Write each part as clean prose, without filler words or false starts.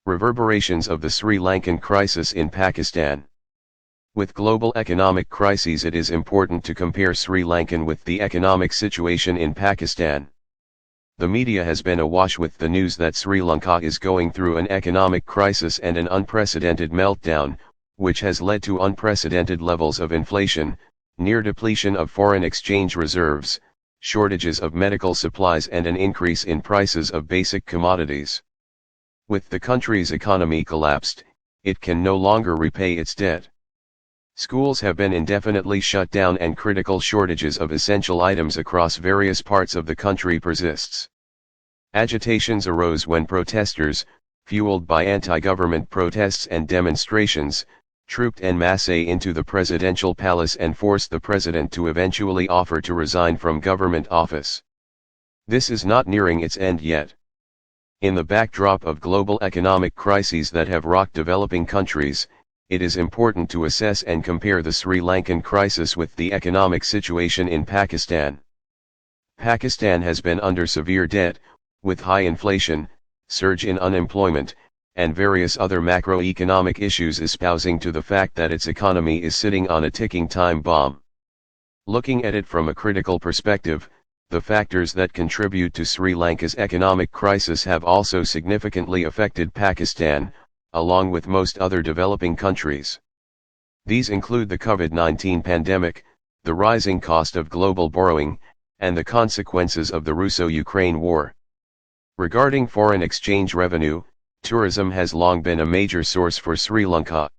Reverberations of the Sri Lankan crisis in Pakistan. With global economic crises, it is important to compare Sri Lankan with the economic situation in Pakistan. The media has been awash with the news that Sri Lanka is going through an economic crisis and an unprecedented meltdown, which has led to unprecedented levels of inflation, near depletion of foreign exchange reserves, shortages of medical supplies, and an increase in prices of basic commodities. With the country's economy collapsed, it can no longer repay its debt. Schools have been indefinitely shut down and critical shortages of essential items across various parts of the country persists. Agitations arose when protesters, fueled by anti-government protests and demonstrations, trooped en masse into the presidential palace and forced the president to eventually offer to resign from government office. This is not nearing its end yet. In the backdrop of global economic crises that have rocked developing countries, it is important to assess and compare the Sri Lankan crisis with the economic situation in Pakistan. Pakistan has been under severe debt, with high inflation, surge in unemployment, and various other macroeconomic issues espousing to the fact that its economy is sitting on a ticking time bomb. Looking at it from a critical perspective, the factors that contribute to Sri Lanka's economic crisis have also significantly affected Pakistan, along with most other developing countries. These include the COVID-19 pandemic, the rising cost of global borrowing, and the consequences of the Russo-Ukraine war. Regarding foreign exchange revenue, tourism has long been a major source for Sri Lanka.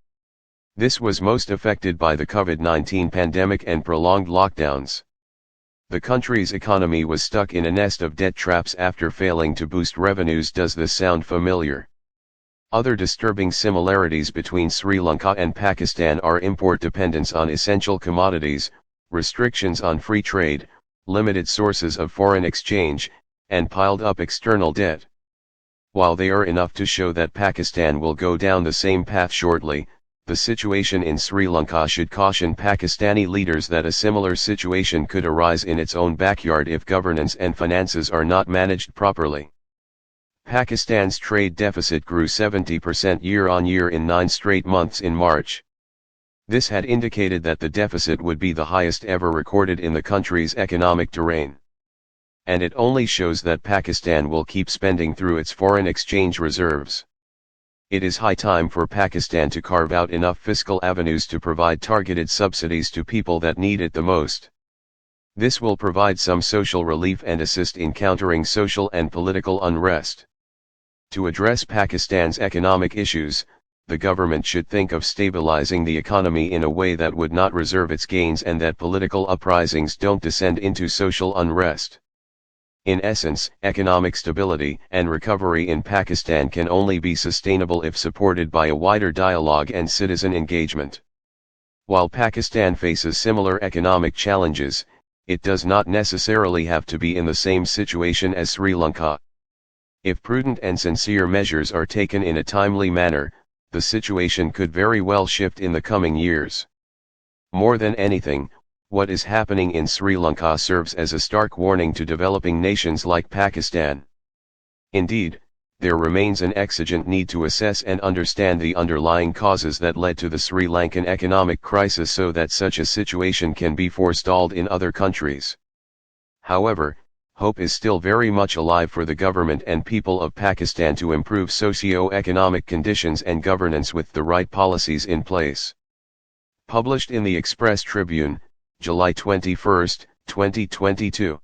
This was most affected by the COVID-19 pandemic and prolonged lockdowns. The country's economy was stuck in a nest of debt traps after failing to boost revenues. Does this sound familiar? Other disturbing similarities between Sri Lanka and Pakistan are import dependence on essential commodities, restrictions on free trade, limited sources of foreign exchange, and piled-up external debt. While they are enough to show that Pakistan will go down the same path shortly, the situation in Sri Lanka should caution Pakistani leaders that a similar situation could arise in its own backyard if governance and finances are not managed properly. Pakistan's trade deficit grew 70% year-on-year in 9 straight months in March. This had indicated that the deficit would be the highest ever recorded in the country's economic terrain. And it only shows that Pakistan will keep spending through its foreign exchange reserves. It is high time for Pakistan to carve out enough fiscal avenues to provide targeted subsidies to people that need it the most. This will provide some social relief and assist in countering social and political unrest. To address Pakistan's economic issues, the government should think of stabilizing the economy in a way that would not reserve its gains and that political uprisings don't descend into social unrest. In essence, economic stability and recovery in Pakistan can only be sustainable if supported by a wider dialogue and citizen engagement. While Pakistan faces similar economic challenges, it does not necessarily have to be in the same situation as Sri Lanka. If prudent and sincere measures are taken in a timely manner, the situation could very well shift in the coming years. More than anything, what is happening in Sri Lanka serves as a stark warning to developing nations like Pakistan. Indeed, there remains an exigent need to assess and understand the underlying causes that led to the Sri Lankan economic crisis so that such a situation can be forestalled in other countries. However, hope is still very much alive for the government and people of Pakistan to improve socio-economic conditions and governance with the right policies in place. Published in the Express Tribune, July 21, 2022.